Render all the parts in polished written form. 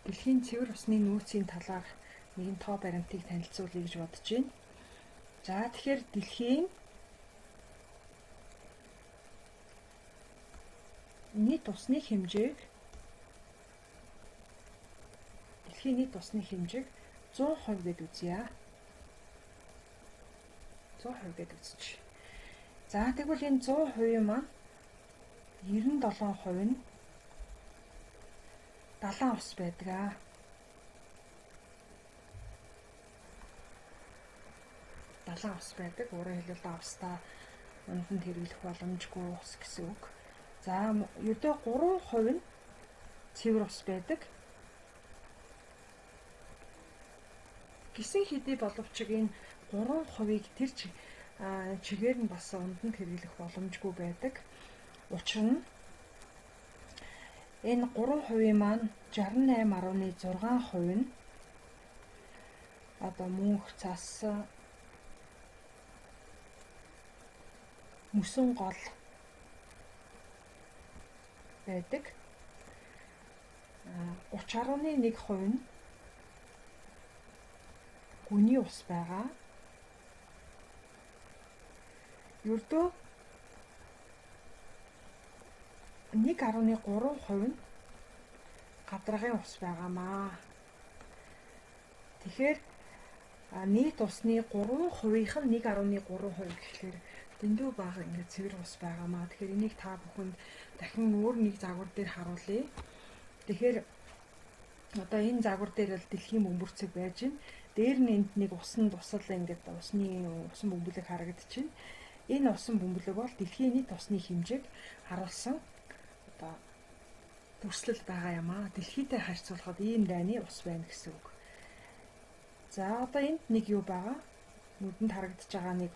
Дэлхийн цэвэр усны нөөцийн талаарх нэгэн тоо баримтыг танилцуулъя гэж бодож байна. За тэгэхээр дэлхийн нийт усны хэмжээг 100% гэд үзье. 100% гэд үзчих. За тэгвэл энэ 100% маань 97% нь далайн ус байдаг. Далайн ус байдаг. Өөрөөр хэлбэл устдаа унтанд хэрэглэх боломжгүй ус гэсэн үг. За ердөө 3% нь цэвэр ус байдаг. Гисэн хэдий боловч энэ 3%-ийг тэр чигээр нь бас унтанд хэрэглэх боломжгүй байдаг. Учир нь энэ 3% маань 68.6% нь одоо мөнх, цас, мөсөн гол байдаг. 30.1% нь гүний ус байгаа. Ердөө 1.3% нь гадаргын ус байгаамаа. Тэгэхээр нийт усны 3%-ийнх нь 1.3% гэхлээр дэндүү бага ингээд цэвэр ус байгаамаа. Тэгэхээр энийг та бүхэнд дахин өөр нэг загвар дээр харуулъя. Тэгэхээр одоо энэ загвар дээр л дэлхийн бөмбөрцөг байж байна. Дээр нь энд нэг усан тусал ингээд усан бөмбөлөг харагдчихэв. Энэ усан бөмбөлөг бол дэлхийн нийт усны хэмжээг харуулсан одоо төрслөл байгаа юм аа. Дэлхийдээ харьцуулахад ийм дайны ус байна гэсэн үг. За одоо энд нэг юу байгаа? Нүдэнд харагдаж байгаа нэг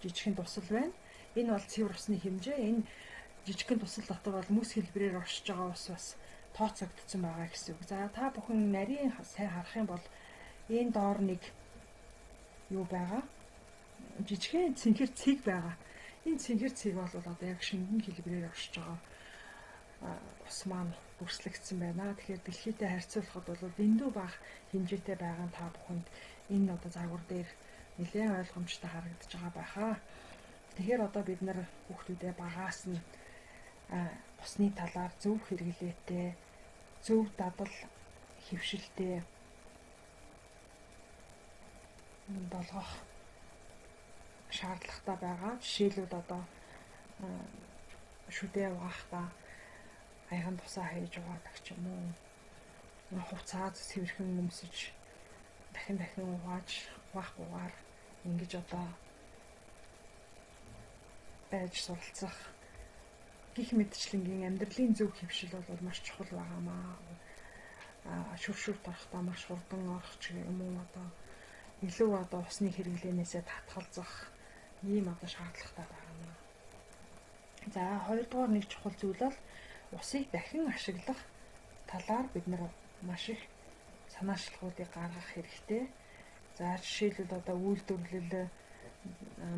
жижигхэн тусал байна. Энэ бол цэвэр усны хэмжээ. Энэ жижигхэн тусал дотор бол мөс хэлбэрээр оршиж байгаа ус бас тооцогдсон байгаа гэсэн үг. За та бүхэн нарийн сайн харах юм бол энэ доор нэг юу байгаа? Жижигхэн цэнхэр цэг байгаа. Энэ цэнхэр цэг бол одоо яг шингэн хэлбэрээр оршиж байгаа ус маань бүрслэгдсэн байна. Тэгэхээр дэлхийдээ харьцуулахад бол дэндүү бага хэмжээтэй байгаа та бүхэнд энэ одоо загвар дээр нэлээд ойлгомжтой харагдаж байгаа байхаа. Тэгэхээр одоо бид нар хүүхдүүдээ багаас нь усны талаар зөв хэрэглээтэй, зөв дадал хэвшилтэй болгох шаардлагатай байгаа. Жишээлбэл одоо шүдээ угаахдаа аяхан тусаа хийж угаадаг ч юм уу. Хувцас цэвэрхэн нөмсөж дахин угааж угаахгүйгээр ингэж одоо байж суралцах гих мэдчлэнгийн амьдралын зөв хэвшил бол маш чухал байгаамаа. Шүршүр тарахтаа маш хурдан орох ч юм уу одоо илүү одоо усны хэрэглэнээсээ татгалзах ийм одоо шаардлагатай байгаамаа. За хоёрдугаар нэг чухал зүйл бол усыг дахин ашиглах талаар бид нар маш их санаачлалуудыг гаргах хэрэгтэй. За жишээлбэл одоо үйлдвэрлэл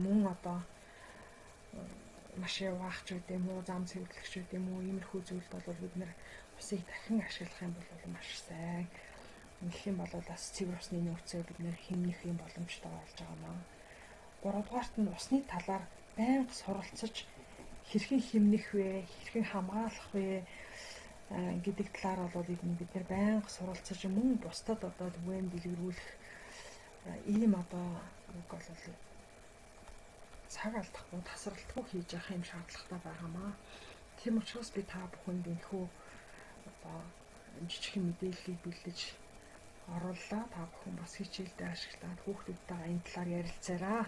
мөн одоо машин угаахч гэдэг юм уу, зам цэвэрлэгч гэдэг юм уу, иймэрхүү зүйлд бол бид нэр усыг дахин ашиглах юм бол маш сайн. Ингэх юм бол бас цэвэр усны нөөцөө бид нэр хэмнэх юм боломжтой болж байгаамаа. Гуравдугаарт нь усны талаар байнга суралцаж хэрхэн хэмнэх вэ, хэрхэн хамгаалах вэ гэдэг талаар бол бид нэр байнга суралцаж мөн бусдад одоо түгээн дэлгэрүүлэх ийм одоо үг бол цаг алдахгүй тасралтгүй хийж явах юм шаардлагатай байгаамаа. Тийм учраас би та бүхэнд энэхүү одоо жижигхэн мэдээллийг бэлдэж орууллаа. Та бүхэн бас хичээлдээ ашиглаад хүүхдүүдтэйгээ энэ талаар ярилцаарай.